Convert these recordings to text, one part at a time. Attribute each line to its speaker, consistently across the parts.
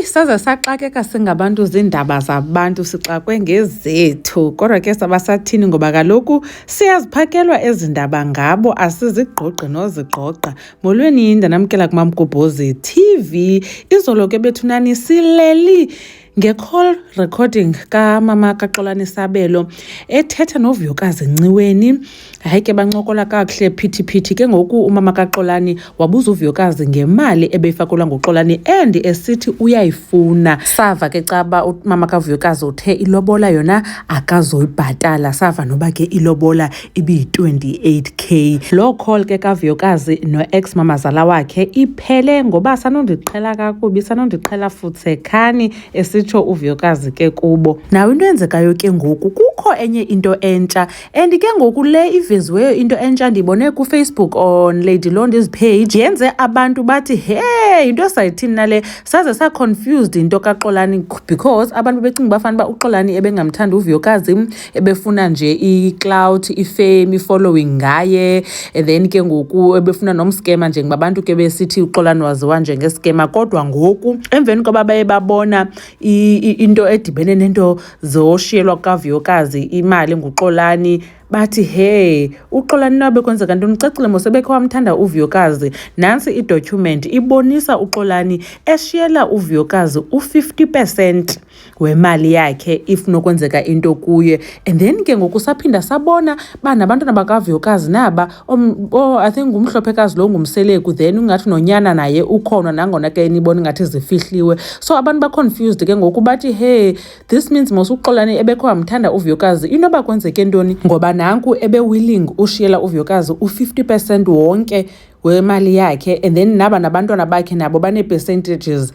Speaker 1: Saze saxakeka singabantu ziindaba zabantu sixakwe ngezethu. Kodwa ke sabasathini ngoba kaloku siyaziphakelwa ezi ndaba ngabo, asizigqogqi nozigqogqa. Molweni yinda namkela kuMamgobhozi TV. Izolo ke bethunani sileli nge-call recording kamama kaXolani Sabelo ethetha noVuyokazi Nciweni. Hayi ke bancokola kakuhle phithi ke ngoku umama kaXolani wabuza uVuyokazi ngemali ebeyifakelwa nguXolani and esithi uyayifuna. Sava ke caba umama kaVuyokazi uthe ilobola yona akazoyibhatala. Sava noba ke ilobola ibi-28k. Loo call ke kaVuyokazi no-ex mamazala wakhe iphele ngoba sanondiqhela kakubi, sanondiqhela futsekhani esitsho uVuyokazi ke kubo. Nawe into enzekayo ke ngoku kukho enye into entsha and ke ngoku le iveziweyo into entsha ndibone kuFacebook on Lady Londi's page yenze abantu bathi hey into sayithini nale, saze sa-confused into kaXolani because abantu becinga bafana uba uXolani ebengamthanda uVuyokazi, ebefuna nje i-clout, i-fame, i-following ngaye, and then ke ngoku ebefuna nomskema njengoba abantu ke besithi uXolani waziwa njengeskema. Kodwa ngoku emveni koba baye babona into edibene nento zoshiyelwa kaVuyokazi imali nguXolani, bathi hey uXolani nabe kwenzeka ntoni, ucacile mos ebekhe wamthanda uVuyokazi. Nansi idocument ibonisa uXolani eshiyela uVuyokazi u-50% wemali yakhe if nokwenzeka into kuye. And then ke ngoku saphinda sabona banabantwana bakaVuyokazi naba I think ngumhlophekazi lo ngumseleku, then ungathi nonyana naye ukhona nangona ke nibona ngathi zifihliwe. So abantu ba-confused ke ngoku bathi hey this means mos uXolani ebekhe wamthanda uVuyokazi inoba kwenzeke ntoni, ngoba nanku ebe-willing ushiyela uVuyokazi u-50% wonke wemali yakhe, and then naba nabantwana bakhe nabo banee-percentages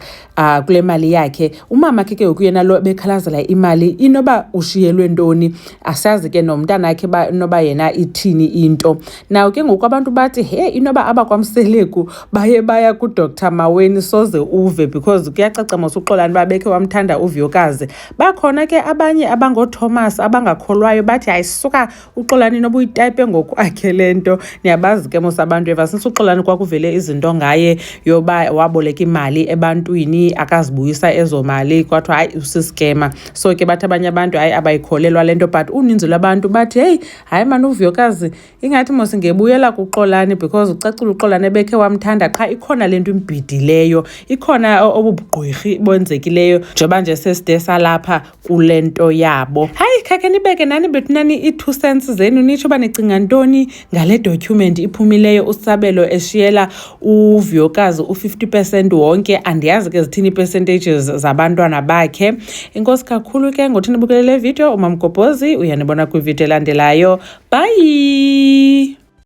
Speaker 1: kule mali yakhe. Umama ke ngoku yena lo bekhalazela imali inoba ushiyelwe ntoni, asazi ke nomntana akhe inoba yena ithini into. Naw ke ngoku abantu bathi hey inoba abakwamseleku baye baya kuDr Maweni soze uve, because kuyacaca mos uXolani babekhe wamthanda uVuyokazi. Bakhona ke abanye abangoThomas abangakholwayo bathi ayisuka uXolani noba uyitayipe ngoku akhe le nto. Niyabazi ke mos abantu eva since uXolani kwakuvele izinto ngaye yoba waboleka imali ebantwini akazibuyisa ezo mali, kwathiwa hayi usiskema. So ke bathi abanye abantu hayi abayikholelwa le nto, but uninzi lwabantu bathi hey hayi mani uVuyokazi ingathi mos ngebuyela kuXolani because ucacile uXolani ebekhe wamthanda, qha ikhona le nto imbhidileyo, ikhona obubugqwirhi benzekileyo njengoba nje seside salapha kule nto yabo. Hayi khakhe nibeke nani bethunani ii-2 cents zenu nitsho uba nicinga ntoni ngale document iphumileyo uSabelo eshiyela uVuyokazi u-50% wonke. Andiyazi ke zithini ii-percentages zabantwana bakhe. Inkosi kakhulu ke ngothi nibukele le video. uMamgobhozi uyanibona kwivideo elandelayo. Bye.